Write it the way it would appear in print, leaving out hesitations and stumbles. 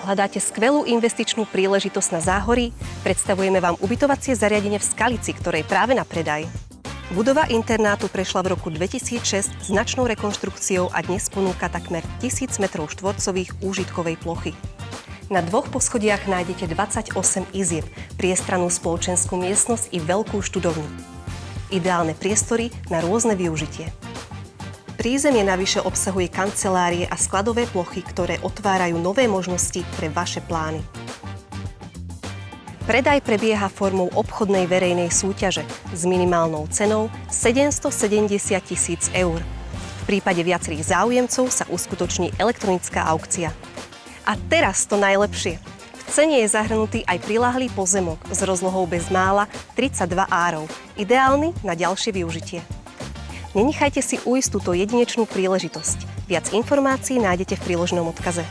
Hľadáte skvelú investičnú príležitosť na Záhorí? Predstavujeme vám ubytovacie zariadenie v Skalici, ktoré je práve na predaj. Budova internátu prešla v roku 2006 značnou rekonštrukciou a dnes ponúka takmer 1000 m2 úžitkovej plochy. Na 2 poschodiach nájdete 28 izieb, priestranú spoločenskú miestnosť i veľkú študovňu. Ideálne priestory na rôzne využitie. Prízemie navyše obsahuje kancelárie a skladové plochy, ktoré otvárajú nové možnosti pre vaše plány. Predaj prebieha formou obchodnej verejnej súťaže s minimálnou cenou 770 000 eur. V prípade viacerých záujemcov sa uskutoční elektronická aukcia. A teraz to najlepšie. V cene je zahrnutý aj priľahlý pozemok s rozlohou bezmála 32 árov, ideálny na ďalšie využitie. Nenechajte si ujsť túto jedinečnú príležitosť. Viac informácií nájdete v príloženom odkaze.